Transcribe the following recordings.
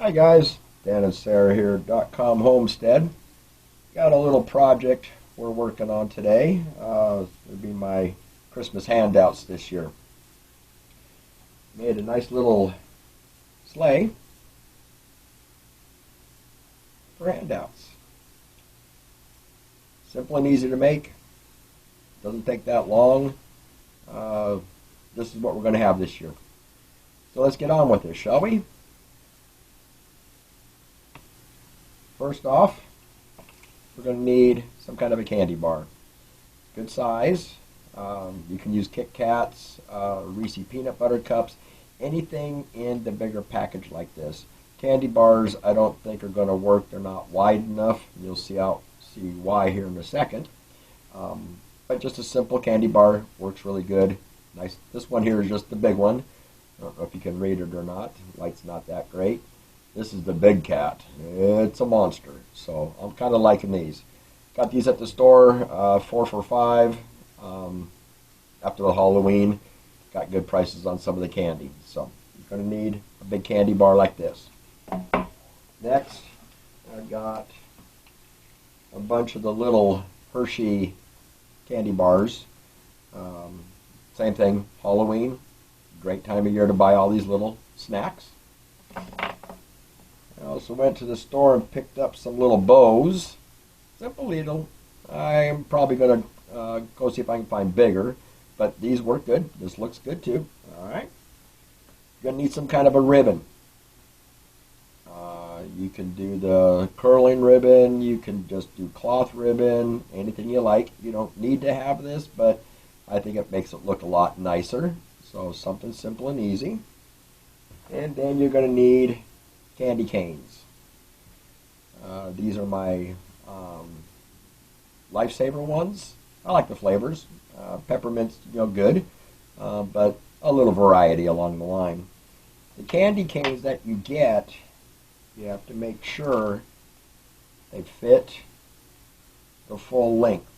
Hi guys, Dan and Sarah here, .com Homestead. Got a little project we're working on today. It'll be my Christmas handouts this year. Made a nice little sleigh for handouts. Simple and easy to make. Doesn't take that long. This is what we're going to have this year. So let's get on with this, shall we? First off, we're going to need some kind of a candy bar. Good size. You can use Kit Kats, Reese peanut butter cups, anything in the bigger package like this. Candy bars I don't think are going to work. They're not wide enough. You'll see why here in a second. But just a simple candy bar works really good. Nice. This one here is just the big one. I don't know if you can read it or not. The light's not that great. This is the big cat. It's a monster. So I'm kind of liking these. Got these at the store, 4 for $5. After the Halloween, got good prices on some of the candy. So you're going to need a big candy bar like this. Next, I got a bunch of the little Hershey candy bars. Same thing, Halloween. Great time of year to buy all these little snacks. I also went to the store and picked up some little bows. Simple little. I'm probably going to go see if I can find bigger, but these work good. This looks good too. Alright. You're going to need some kind of a ribbon. You can do the curling ribbon. You can just do cloth ribbon. Anything you like. You don't need to have this, but I think it makes it look a lot nicer. So something simple and easy. And then you're going to need candy canes. These are my Lifesaver ones. I like the flavors. Peppermint's good, but a little variety along the line. The candy canes that you get, you have to make sure they fit the full length.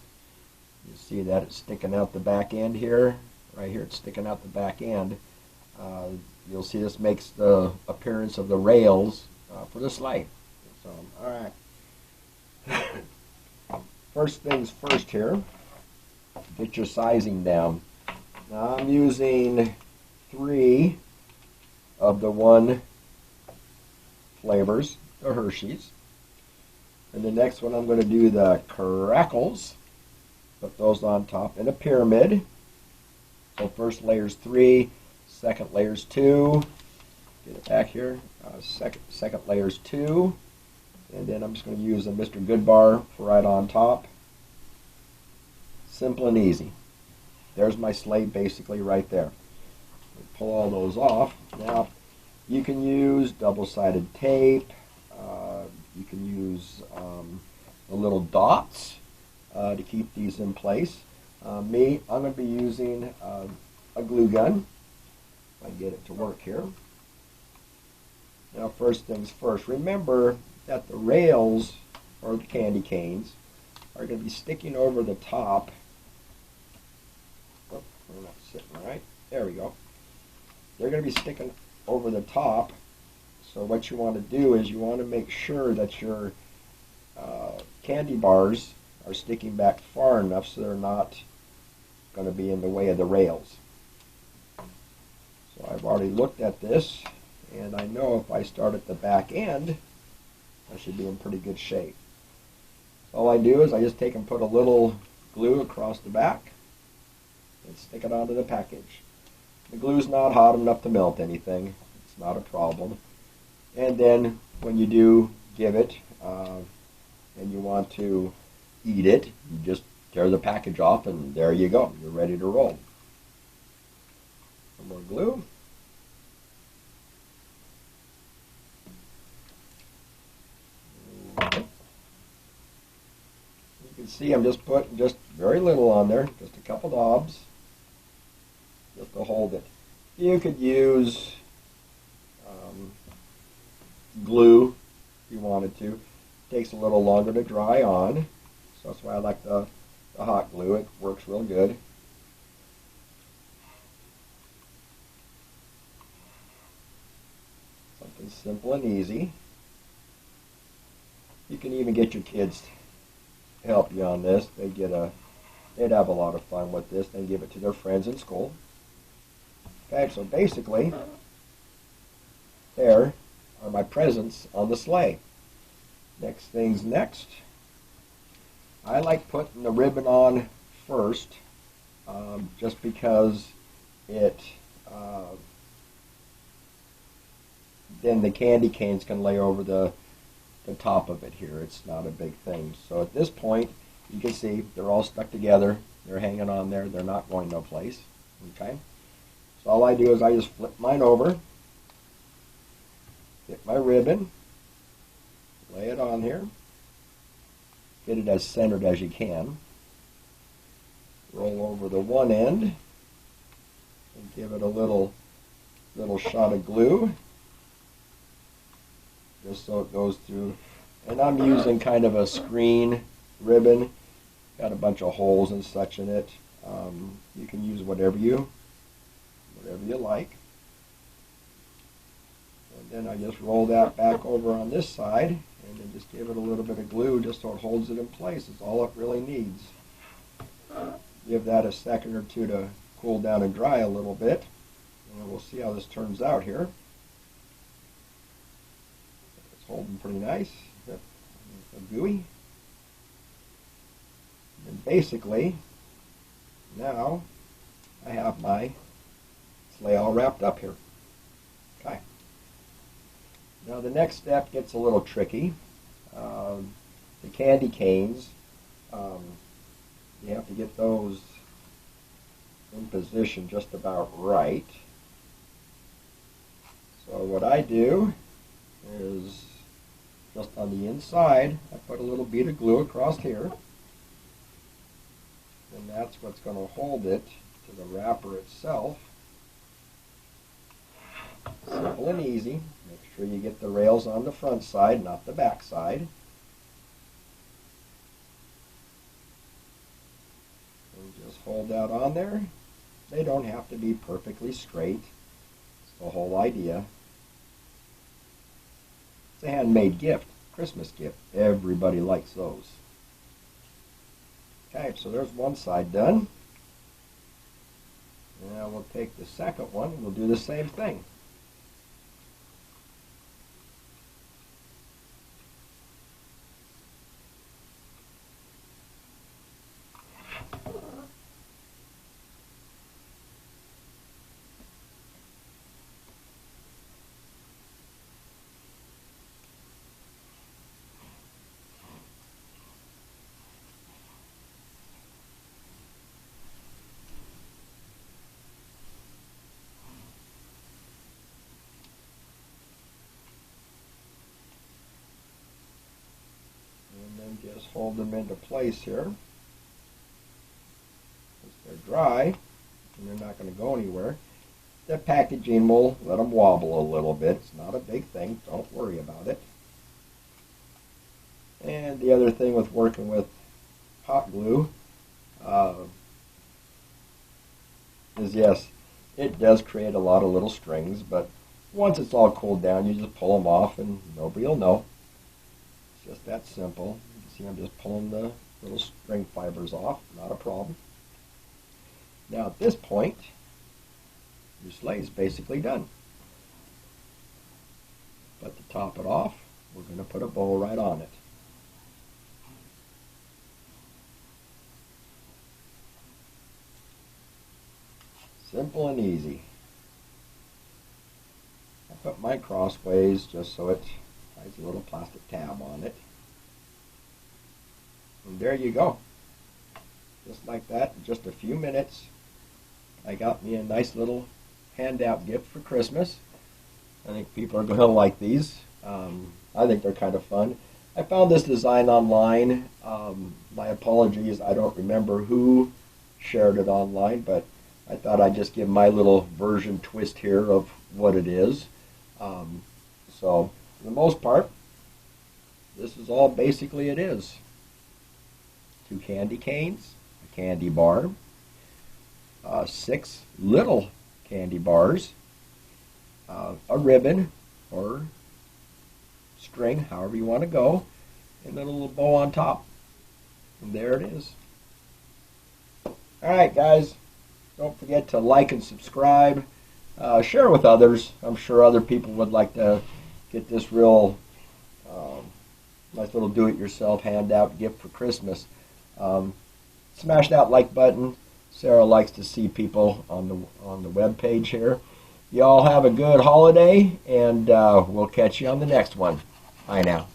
You see that it's sticking out the back end here. Right here it's sticking out the back end. You'll see this makes the appearance of the rails for the sleigh. So, all right. First things first here, get your sizing down. Now I'm using 3 of the 1 flavors, the Hershey's. And the next one I'm going to do the Crackles. Put those on top in a pyramid. So first layer's 3, second layer's 2. Get it back here. Second layer's 2. And then I'm just going to use a Mr. Goodbar for right on top. Simple and easy. There's my sleigh basically right there. Pull all those off. Now you can use double-sided tape. You can use the little dots to keep these in place. I'm going to be using a glue gun. If I get it to work here. Now first things first, remember that the rails, or the candy canes, are going to be sticking over the top. Oh, they're not sitting right. There we go. They're going to be sticking over the top. So what you want to do is you want to make sure that your candy bars are sticking back far enough so they're not going to be in the way of the rails. So I've already looked at this, and I know if I start at the back end, I should be in pretty good shape. All I do is I just take and put a little glue across the back and stick it onto the package. The glue's not hot enough to melt anything. It's not a problem. And then when you do give it and you want to eat it, you just tear the package off and there you go. You're ready to roll. Some more glue. You can see I'm just putting just very little on there, just a couple daubs, just to hold it. You could use glue if you wanted to. It takes a little longer to dry on, so that's why I like the hot glue. It works real good. Something simple and easy. You can even get your kids to help you on this. They'd have a lot of fun with this. Then give it to their friends in school. Okay, so basically, there are my presents on the sleigh. Next thing's next. I like putting the ribbon on first, just because it then the candy canes can lay over the top of it here. It's not a big thing. So at this point, you can see they're all stuck together. They're hanging on there. They're not going no place. Okay. So all I do is I just flip mine over, get my ribbon, lay it on here, get it as centered as you can, roll over the one end, and give it a little shot of glue, just so it goes through. And I'm using kind of a screen ribbon. Got a bunch of holes and such in it. You can use whatever you like. And then I just roll that back over on this side, and then just give it a little bit of glue just so it holds it in place. It's all it really needs. Give that a second or two to cool down and dry a little bit, and we'll see how this turns out here. It's holding pretty nice. Yep. Gooey. And basically, now I have my sleigh all wrapped up here. Okay. Now the next step gets a little tricky. The candy canes, you have to get those in position just about right. So what I do is just on the inside, I put a little bead of glue across here. And that's what's going to hold it to the wrapper itself. Simple and easy. Make sure you get the rails on the front side, not the back side. And just hold that on there. They don't have to be perfectly straight. It's the whole idea. It's a handmade gift, Christmas gift. Everybody likes those. Okay, so there's one side done. Now we'll take the second one and we'll do the same thing. Just hold them into place here. They're dry and they're not going to go anywhere. The packaging will let them wobble a little bit. It's not a big thing. Don't worry about it. And the other thing with working with hot glue is, yes, it does create a lot of little strings, but once it's all cooled down, you just pull them off and nobody will know. It's just that simple. See, I'm just pulling the little string fibers off, not a problem. Now at this point, your sleigh is basically done. But to top it off, we're going to put a bow right on it. Simple and easy. I put mine crossways just so it has a little plastic tab on it. And there you go. Just like that, in just a few minutes, I got me a nice little handout gift for Christmas. I think people are going to like these. I think they're kind of fun. I found this design online. My apologies, I don't remember who shared it online, but I thought I'd just give my little version twist here of what it is. So, for the most part, this is all basically it is. 2 candy canes, a candy bar, 6 little candy bars, a ribbon, or string, however you want to go, and then a little bow on top. And there it is. Alright guys, don't forget to like and subscribe. Share with others. I'm sure other people would like to get this real nice little do-it-yourself handout gift for Christmas. Smash that like button. Sarah likes to see people on the web page here. You all have a good holiday, and we'll catch you on the next one. Bye now.